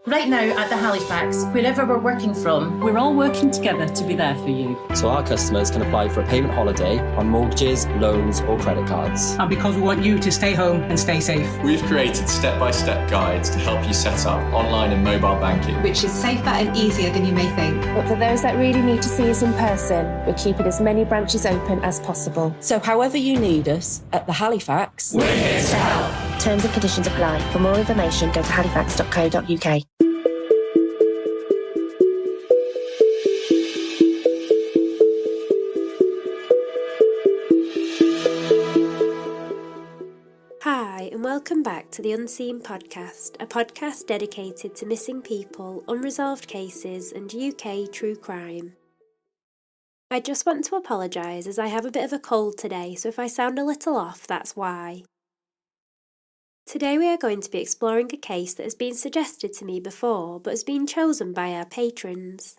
Right now at the Halifax, wherever we're working from, we're all working together to be there for you. So our customers can apply for a payment holiday on mortgages, loans or credit cards. And because we want you to stay home and stay safe, we've created step-by-step guides to help you set up online and mobile banking, which is safer and easier than you may think. But for those that really need to see us in person, we're keeping as many branches open as possible. So however you need us at the Halifax, we're here to help. Terms and conditions apply. For more information, go to halifax.co.uk. Hi, and welcome back to the Unseen Podcast, a podcast dedicated to missing people, unresolved cases, and UK true crime. I just want to apologise as I have a bit of a cold today, so if I sound a little off, that's why. Today we are going to be exploring a case that has been suggested to me before, but has been chosen by our patrons.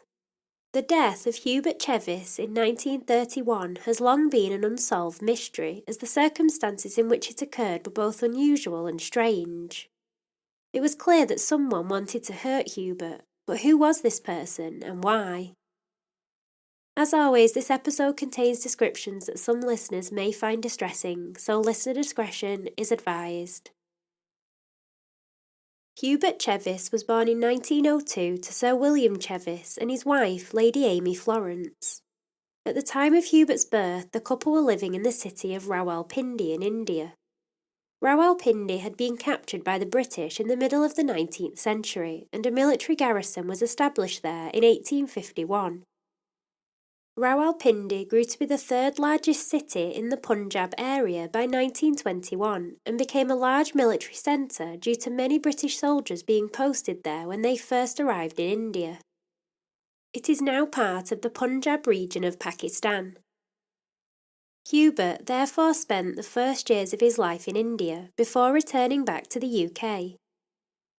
The death of Hubert Chevis in 1931 has long been an unsolved mystery, as the circumstances in which it occurred were both unusual and strange. It was clear that someone wanted to hurt Hubert, but who was this person and why? As always, this episode contains descriptions that some listeners may find distressing, so listener discretion is advised. Hubert Chevis was born in 1902 to Sir William Chevis and his wife, Lady Amy Florence. At the time of Hubert's birth, the couple were living in the city of Rawalpindi in India. Rawalpindi had been captured by the British in the middle of the 19th century, and a military garrison was established there in 1851. Rawalpindi grew to be the third largest city in the Punjab area by 1921 and became a large military centre due to many British soldiers being posted there when they first arrived in India. It is now part of the Punjab region of Pakistan. Hubert therefore spent the first years of his life in India before returning back to the UK.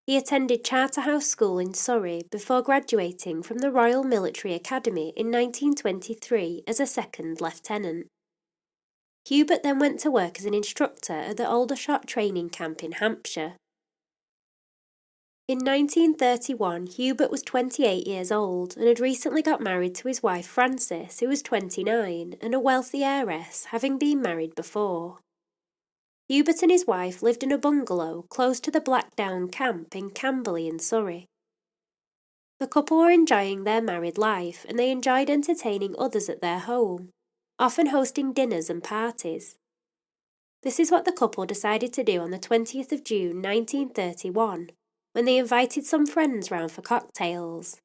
He attended Charterhouse School in Surrey before graduating from the Royal Military Academy in 1923 as a second lieutenant. Hubert then went to work as an instructor at the Aldershot Training Camp in Hampshire. In 1931, Hubert was 28 years old and had recently got married to his wife Frances, who was 29, and a wealthy heiress, having been married before. Hubert and his wife lived in a bungalow close to the Blackdown camp in Camberley in Surrey. The couple were enjoying their married life and they enjoyed entertaining others at their home, often hosting dinners and parties. This is what the couple decided to do on the 20th of June 1931, when they invited some friends round for cocktails.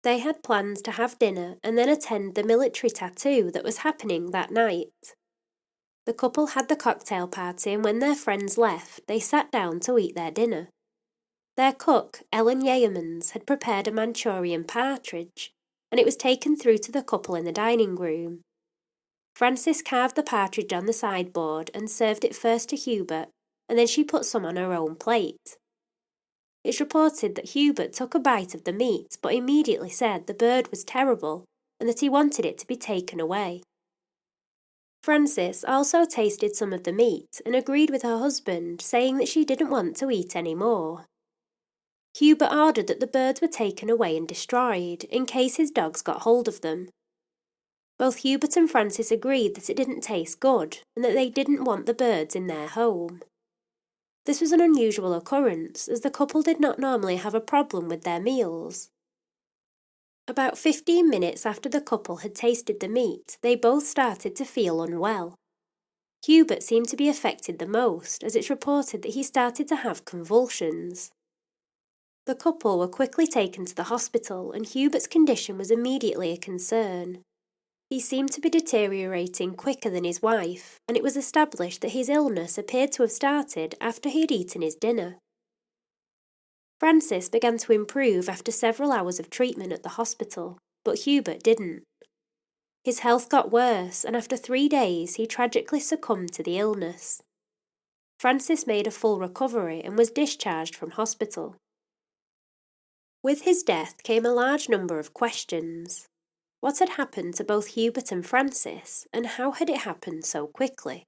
They had plans to have dinner and then attend the military tattoo that was happening that night. The couple had the cocktail party and when their friends left, they sat down to eat their dinner. Their cook, Ellen Yeomans, had prepared a Manchurian partridge, and it was taken through to the couple in the dining room. Frances carved the partridge on the sideboard and served it first to Hubert, and then she put some on her own plate. It's reported that Hubert took a bite of the meat, but immediately said the bird was terrible and that he wanted it to be taken away. Frances also tasted some of the meat and agreed with her husband, saying that she didn't want to eat any more. Hubert ordered that the birds were taken away and destroyed, in case his dogs got hold of them. Both Hubert and Frances agreed that it didn't taste good, and that they didn't want the birds in their home. This was an unusual occurrence, as the couple did not normally have a problem with their meals. About 15 minutes after the couple had tasted the meat, they both started to feel unwell. Hubert seemed to be affected the most, as it's reported that he started to have convulsions. The couple were quickly taken to the hospital, and Hubert's condition was immediately a concern. He seemed to be deteriorating quicker than his wife, and it was established that his illness appeared to have started after he had eaten his dinner. Frances began to improve after several hours of treatment at the hospital, but Hubert didn't. His health got worse, and after 3 days he tragically succumbed to the illness. Frances made a full recovery and was discharged from hospital. With his death came a large number of questions. What had happened to both Hubert and Frances, and how had it happened so quickly?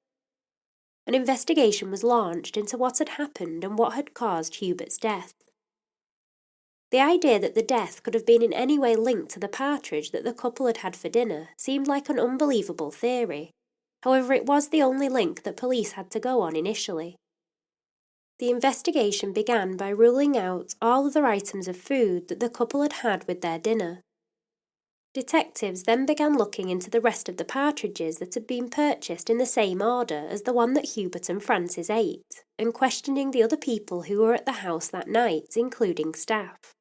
An investigation was launched into what had happened and what had caused Hubert's death. The idea that the death could have been in any way linked to the partridge that the couple had had for dinner seemed like an unbelievable theory. However, it was the only link that police had to go on initially. The investigation began by ruling out all other items of food that the couple had had with their dinner. Detectives then began looking into the rest of the partridges that had been purchased in the same order as the one that Hubert and Frances ate, and questioning the other people who were at the house that night, including staff.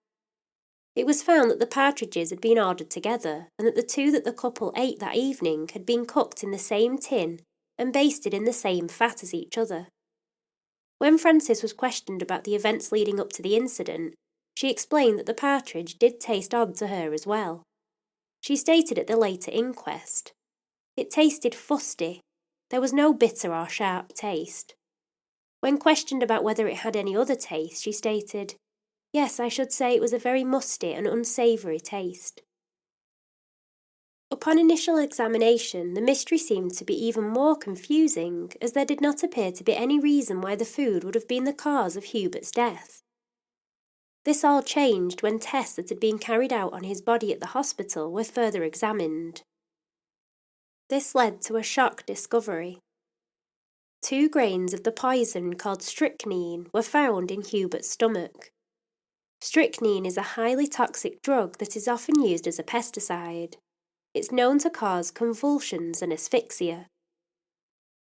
It was found that the partridges had been ordered together, and that the two that the couple ate that evening had been cooked in the same tin and basted in the same fat as each other. When Frances was questioned about the events leading up to the incident, she explained that the partridge did taste odd to her as well. She stated at the later inquest, "It tasted fusty. There was no bitter or sharp taste." When questioned about whether it had any other taste, she stated, "Yes, I should say it was a very musty and unsavoury taste." Upon initial examination, the mystery seemed to be even more confusing, as there did not appear to be any reason why the food would have been the cause of Hubert's death. This all changed when tests that had been carried out on his body at the hospital were further examined. This led to a shock discovery. 2 grains of the poison called strychnine were found in Hubert's stomach. Strychnine is a highly toxic drug that is often used as a pesticide. It's known to cause convulsions and asphyxia.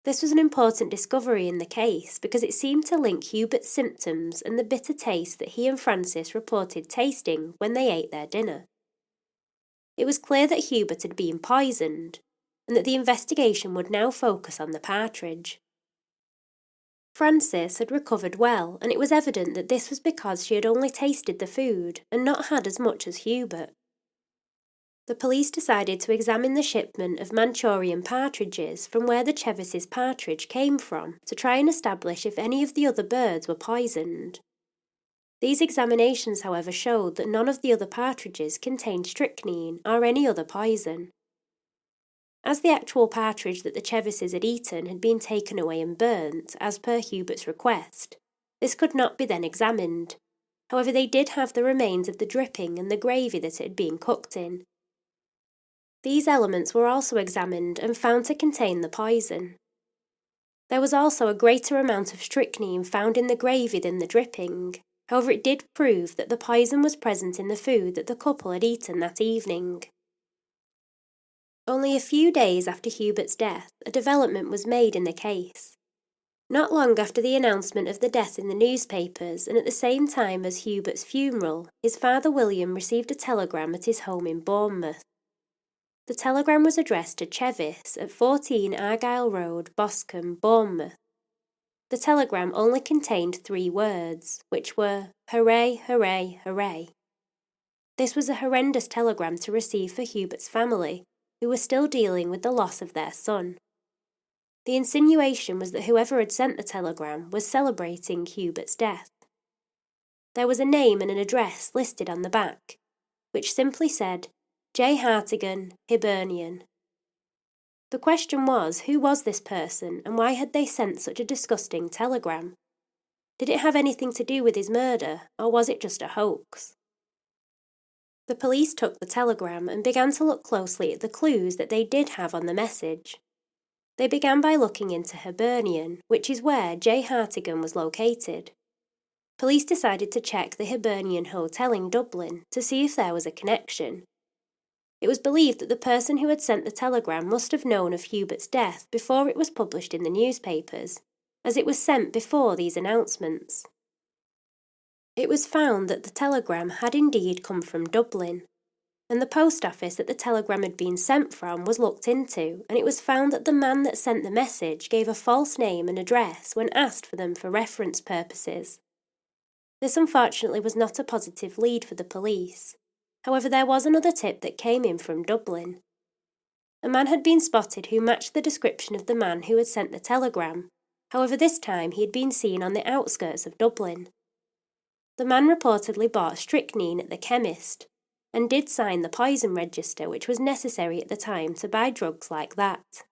This was an important discovery in the case because it seemed to link Hubert's symptoms and the bitter taste that he and Frances reported tasting when they ate their dinner. It was clear that Hubert had been poisoned, and that the investigation would now focus on the partridge. Frances had recovered well, and it was evident that this was because she had only tasted the food and not had as much as Hubert. The police decided to examine the shipment of Manchurian partridges from where the Chevis' partridge came from to try and establish if any of the other birds were poisoned. These examinations, however, showed that none of the other partridges contained strychnine or any other poison. As the actual partridge that the Chevises had eaten had been taken away and burnt, as per Hubert's request, this could not be then examined. However, they did have the remains of the dripping and the gravy that it had been cooked in. These elements were also examined and found to contain the poison. There was also a greater amount of strychnine found in the gravy than the dripping. However, it did prove that the poison was present in the food that the couple had eaten that evening. Only a few days after Hubert's death, a development was made in the case. Not long after the announcement of the death in the newspapers, and at the same time as Hubert's funeral, his father William received a telegram at his home in Bournemouth. The telegram was addressed to Chevis at 14 Argyle Road, Boscombe, Bournemouth. The telegram only contained 3 words, which were, "Hooray, hooray, hooray." This was a horrendous telegram to receive for Hubert's family, who were still dealing with the loss of their son. The insinuation was that whoever had sent the telegram was celebrating Hubert's death. There was a name and an address listed on the back, which simply said, J. Hartigan, Hibernian. The question was, who was this person and why had they sent such a disgusting telegram? Did it have anything to do with his murder, or was it just a hoax? The police took the telegram and began to look closely at the clues that they did have on the message. They began by looking into Hibernian, which is where J. Hartigan was located. Police decided to check the Hibernian Hotel in Dublin to see if there was a connection. It was believed that the person who had sent the telegram must have known of Hubert's death before it was published in the newspapers, as it was sent before these announcements. It was found that the telegram had indeed come from Dublin, and the post office that the telegram had been sent from was looked into, and it was found that the man that sent the message gave a false name and address when asked for them for reference purposes. This unfortunately was not a positive lead for the police. However, there was another tip that came in from Dublin. A man had been spotted who matched the description of the man who had sent the telegram. However, this time he had been seen on the outskirts of Dublin. The man reportedly bought strychnine at the chemist, and did sign the poison register which was necessary at the time to buy drugs like that.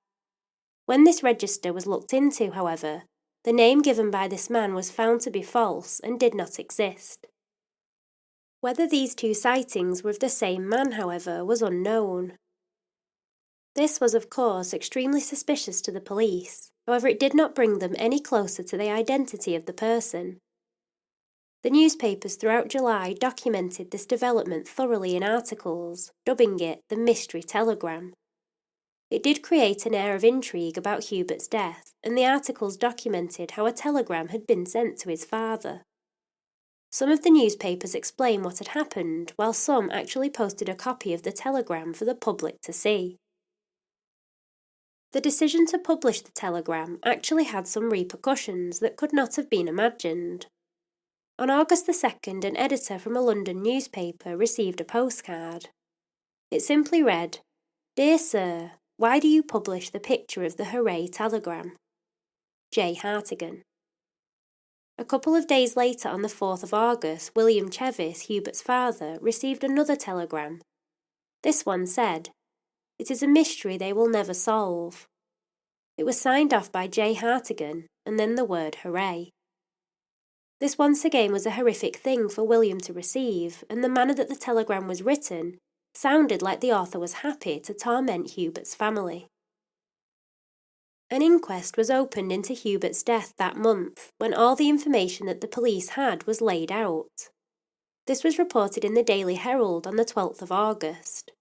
When this register was looked into, however, the name given by this man was found to be false and did not exist. Whether these two sightings were of the same man, however, was unknown. This was, of course, extremely suspicious to the police. However, it did not bring them any closer to the identity of the person. The newspapers throughout July documented this development thoroughly in articles, dubbing it the mystery telegram. It did create an air of intrigue about Hubert's death, and the articles documented how a telegram had been sent to his father. Some of the newspapers explain what had happened, while some actually posted a copy of the telegram for the public to see. The decision to publish the telegram actually had some repercussions that could not have been imagined. On August the 2nd, an editor from a London newspaper received a postcard. It simply read, "Dear Sir, why do you publish the picture of the Hooray telegram? J. Hartigan." A couple of days later, on the 4th of August, William Chevis, Hubert's father, received another telegram. This one said, "It is a mystery they will never solve." It was signed off by J. Hartigan, and then the word hooray. This once again was a horrific thing for William to receive, and the manner that the telegram was written sounded like the author was happy to torment Hubert's family. An inquest was opened into Hubert's death that month, when all the information that the police had was laid out. This was reported in the Daily Herald on the 12th of August.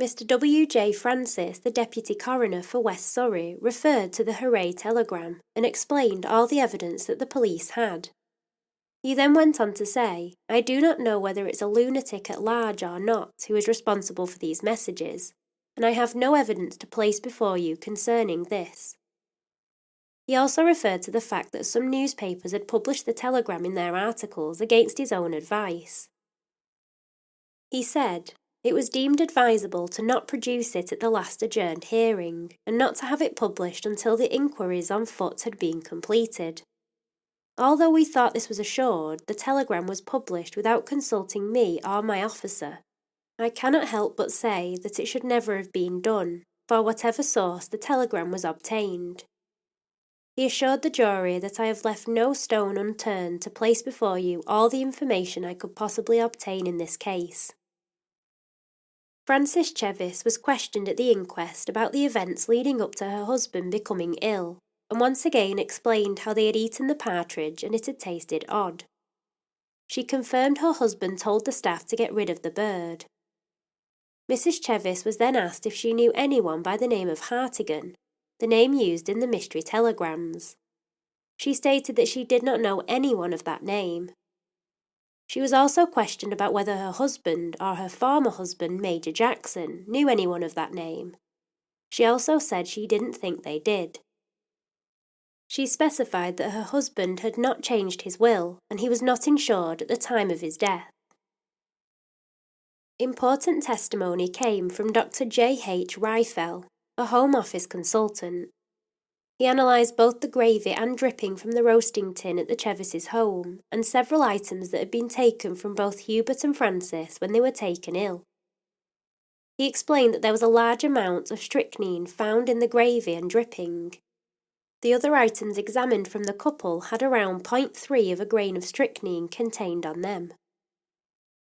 Mr. W. J. Francis, the Deputy Coroner for West Surrey, referred to the Hooray telegram and explained all the evidence that the police had. He then went on to say, "I do not know whether it's a lunatic at large or not who is responsible for these messages, and I have no evidence to place before you concerning this." He also referred to the fact that some newspapers had published the telegram in their articles against his own advice. He said, "It was deemed advisable to not produce it at the last adjourned hearing, and not to have it published until the inquiries on foot had been completed. Although we thought this was assured, the telegram was published without consulting me or my officer. I cannot help but say that it should never have been done, for whatever source the telegram was obtained." He assured the jury that "I have left no stone unturned to place before you all the information I could possibly obtain in this case." Frances Chevis was questioned at the inquest about the events leading up to her husband becoming ill, and once again explained how they had eaten the partridge and it had tasted odd. She confirmed her husband told the staff to get rid of the bird. Mrs. Chevis was then asked if she knew anyone by the name of Hartigan, the name used in the mystery telegrams. She stated that she did not know anyone of that name. She was also questioned about whether her husband or her former husband, Major Jackson, knew anyone of that name. She also said she didn't think they did. She specified that her husband had not changed his will and he was not insured at the time of his death. Important testimony came from Dr. J. H. Ryfel, a Home Office consultant. He analysed both the gravy and dripping from the roasting tin at the Chevises' home, and several items that had been taken from both Hubert and Francis when they were taken ill. He explained that there was a large amount of strychnine found in the gravy and dripping. The other items examined from the couple had around 0.3 of a grain of strychnine contained on them.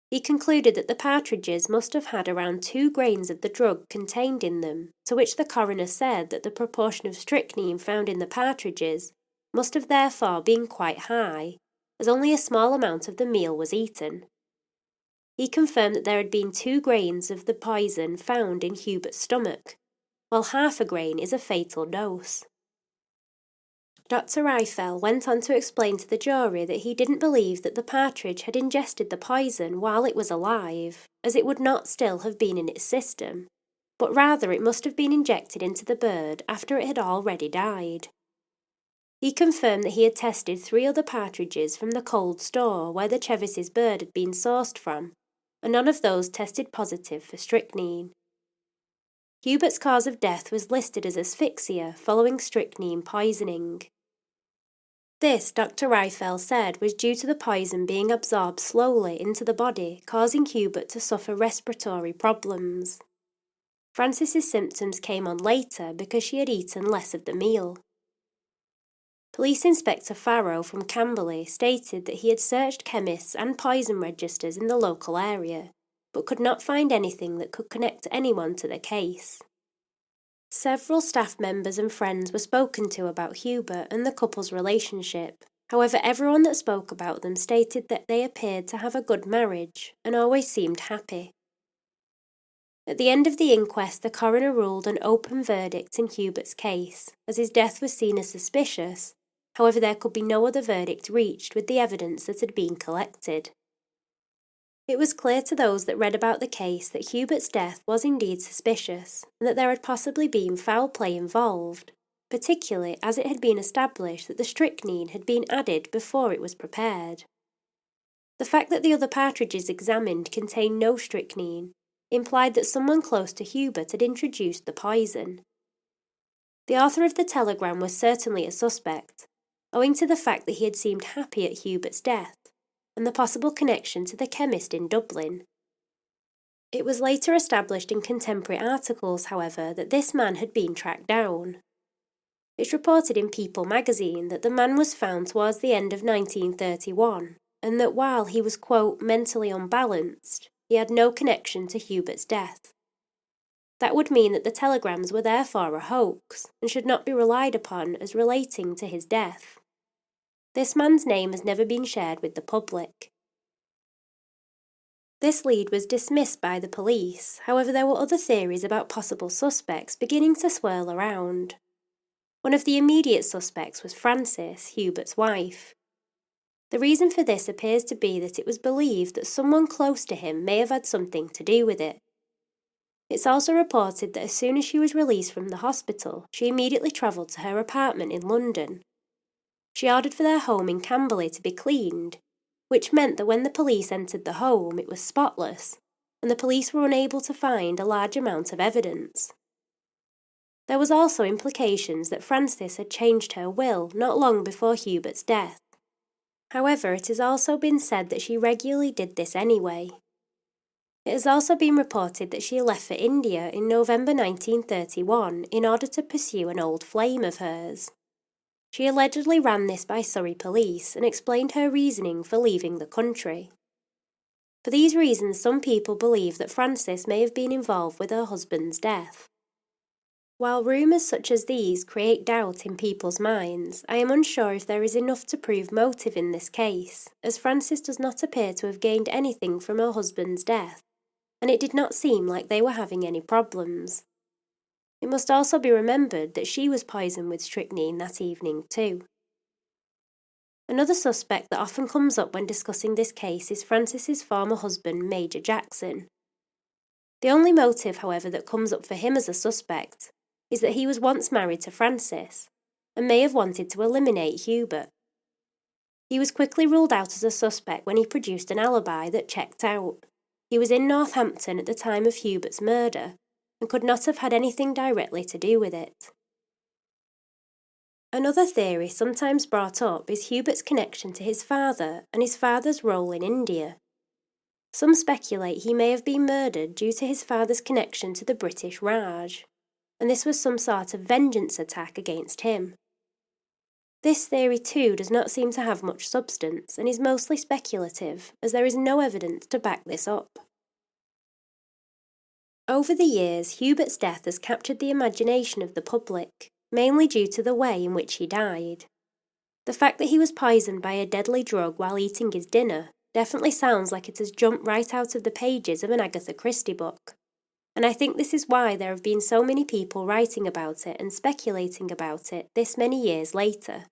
He concluded that the partridges must have had around 2 grains of the drug contained in them, to which the coroner said that the proportion of strychnine found in the partridges must have therefore been quite high, as only a small amount of the meal was eaten. He confirmed that there had been 2 grains of the poison found in Hubert's stomach, while half a grain is a fatal dose. Dr. Ryfel went on to explain to the jury that he didn't believe that the partridge had ingested the poison while it was alive, as it would not still have been in its system, but rather it must have been injected into the bird after it had already died. He confirmed that he had tested 3 other partridges from the cold store where the Chevises' bird had been sourced from, and none of those tested positive for strychnine. Hubert's cause of death was listed as asphyxia following strychnine poisoning. This, Dr. Ryfel said, was due to the poison being absorbed slowly into the body, causing Hubert to suffer respiratory problems. Francis's symptoms came on later because she had eaten less of the meal. Police Inspector Farrow from Camberley stated that he had searched chemists and poison registers in the local area, but could not find anything that could connect anyone to the case. Several staff members and friends were spoken to about Hubert and the couple's relationship. However, everyone that spoke about them stated that they appeared to have a good marriage and always seemed happy. At the end of the inquest, the coroner ruled an open verdict in Hubert's case, as his death was seen as suspicious. However, there could be no other verdict reached with the evidence that had been collected. It was clear to those that read about the case that Hubert's death was indeed suspicious, and that there had possibly been foul play involved, particularly as it had been established that the strychnine had been added before it was prepared. The fact that the other partridges examined contained no strychnine implied that someone close to Hubert had introduced the poison. The author of the telegram was certainly a suspect, owing to the fact that he had seemed happy at Hubert's death, and the possible connection to the chemist in Dublin. It was later established in contemporary articles, however, that this man had been tracked down. It's reported in People magazine that the man was found towards the end of 1931, and that while he was, quote, mentally unbalanced, he had no connection to Hubert's death. That would mean that the telegrams were therefore a hoax, and should not be relied upon as relating to his death. This man's name has never been shared with the public. This lead was dismissed by the police, however there were other theories about possible suspects beginning to swirl around. One of the immediate suspects was Frances, Hubert's wife. The reason for this appears to be that it was believed that someone close to him may have had something to do with it. It's also reported that as soon as she was released from the hospital, she immediately travelled to her apartment in London. She ordered for their home in Camberley to be cleaned, which meant that when the police entered the home it was spotless, and the police were unable to find a large amount of evidence. There was also implications that Frances had changed her will not long before Hubert's death. However, it has also been said that she regularly did this anyway. It has also been reported that she left for India in November 1931 in order to pursue an old flame of hers. She allegedly ran this by Surrey police and explained her reasoning for leaving the country. For these reasons, some people believe that Frances may have been involved with her husband's death. While rumours such as these create doubt in people's minds, I am unsure if there is enough to prove motive in this case, as Frances does not appear to have gained anything from her husband's death, and it did not seem like they were having any problems. It must also be remembered that she was poisoned with strychnine that evening too. Another suspect that often comes up when discussing this case is Frances's former husband, Major Jackson. The only motive, however, that comes up for him as a suspect is that he was once married to Frances, and may have wanted to eliminate Hubert. He was quickly ruled out as a suspect when he produced an alibi that checked out. He was in Northampton at the time of Hubert's murder, and could not have had anything directly to do with it. Another theory sometimes brought up is Hubert's connection to his father and his father's role in India. Some speculate he may have been murdered due to his father's connection to the British Raj, and this was some sort of vengeance attack against him. This theory too does not seem to have much substance and is mostly speculative, as there is no evidence to back this up. Over the years, Hubert's death has captured the imagination of the public, mainly due to the way in which he died. The fact that he was poisoned by a deadly drug while eating his dinner definitely sounds like it has jumped right out of the pages of an Agatha Christie book, and I think this is why there have been so many people writing about it and speculating about it this many years later.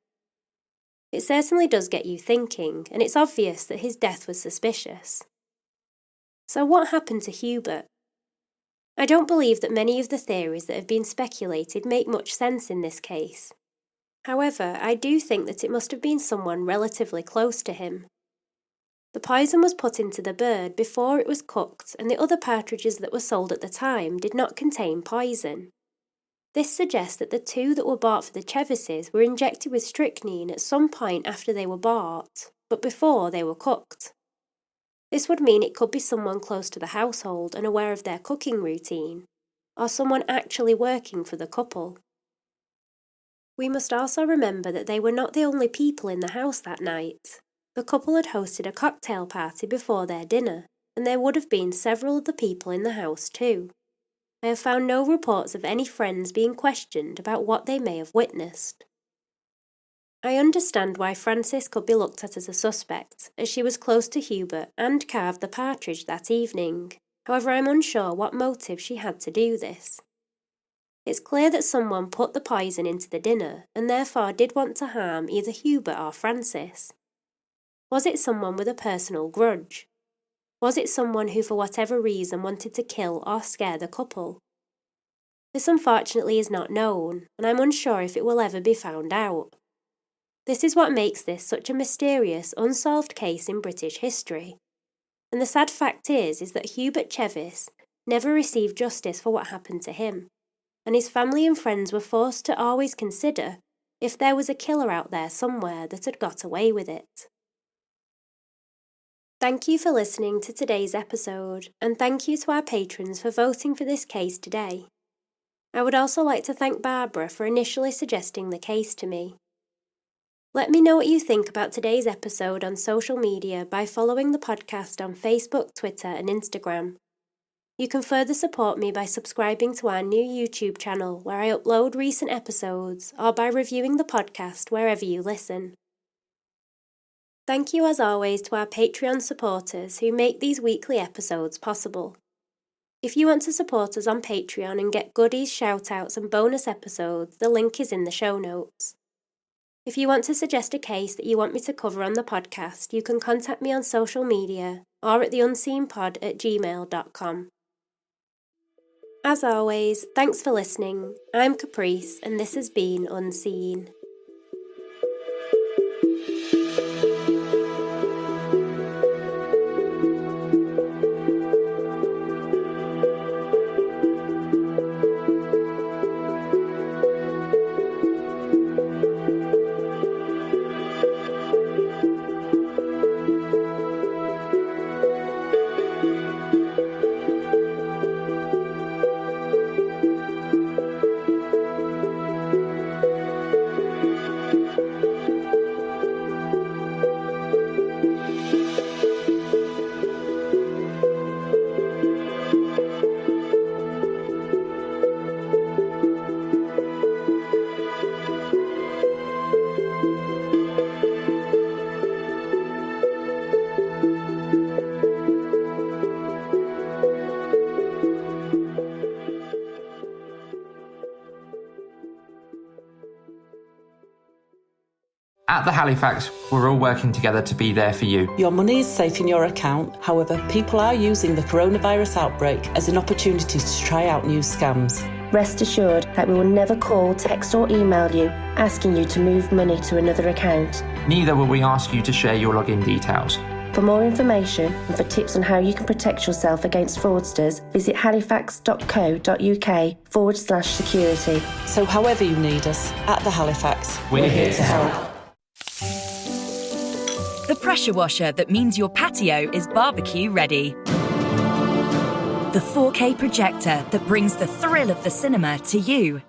It certainly does get you thinking, and it's obvious that his death was suspicious. So what happened to Hubert? I don't believe that many of the theories that have been speculated make much sense in this case. However, I do think that it must have been someone relatively close to him. The poison was put into the bird before it was cooked, and the other partridges that were sold at the time did not contain poison. This suggests that the two that were bought for the Chevises were injected with strychnine at some point after they were bought, but before they were cooked. This would mean it could be someone close to the household and aware of their cooking routine, or someone actually working for the couple. We must also remember that they were not the only people in the house that night. The couple had hosted a cocktail party before their dinner, and there would have been several other people in the house too. I have found no reports of any friends being questioned about what they may have witnessed. I understand why Frances could be looked at as a suspect, as she was close to Hubert and carved the partridge that evening. However, I'm unsure what motive she had to do this. It's clear that someone put the poison into the dinner and therefore did want to harm either Hubert or Frances. Was it someone with a personal grudge? Was it someone who for whatever reason wanted to kill or scare the couple? This unfortunately is not known, and I'm unsure if it will ever be found out. This is what makes this such a mysterious, unsolved case in British history. And the sad fact is that Hubert Chevis never received justice for what happened to him, and his family and friends were forced to always consider if there was a killer out there somewhere that had got away with it. Thank you for listening to today's episode, and thank you to our patrons for voting for this case today. I would also like to thank Barbara for initially suggesting the case to me. Let me know what you think about today's episode on social media by following the podcast on Facebook, Twitter and Instagram. You can further support me by subscribing to our new YouTube channel where I upload recent episodes, or by reviewing the podcast wherever you listen. Thank you as always to our Patreon supporters who make these weekly episodes possible. If you want to support us on Patreon and get goodies, shoutouts and bonus episodes, the link is in the show notes. If you want to suggest a case that you want me to cover on the podcast, you can contact me on social media or at theunseenpod@gmail.com. As always, thanks for listening. I'm Caprice and this has been Unseen. At the Halifax, we're all working together to be there for you. Your money is safe in your account. However, people are using the coronavirus outbreak as an opportunity to try out new scams. Rest assured that we will never call, text or email you asking you to move money to another account. Neither will we ask you to share your login details. For more information and for tips on how you can protect yourself against fraudsters, visit halifax.co.uk/security. So however you need us, at the Halifax, We're here to help. The pressure washer that means your patio is barbecue ready. The 4K projector that brings the thrill of the cinema to you.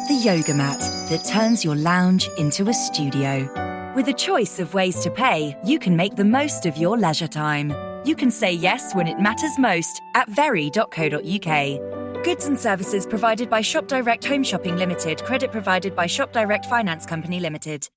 The yoga mat that turns your lounge into a studio. With a choice of ways to pay, you can make the most of your leisure time. You can say yes when it matters most at very.co.uk. Goods and services provided by Shop Direct Home Shopping Limited. Credit provided by Shop Direct Finance Company Limited.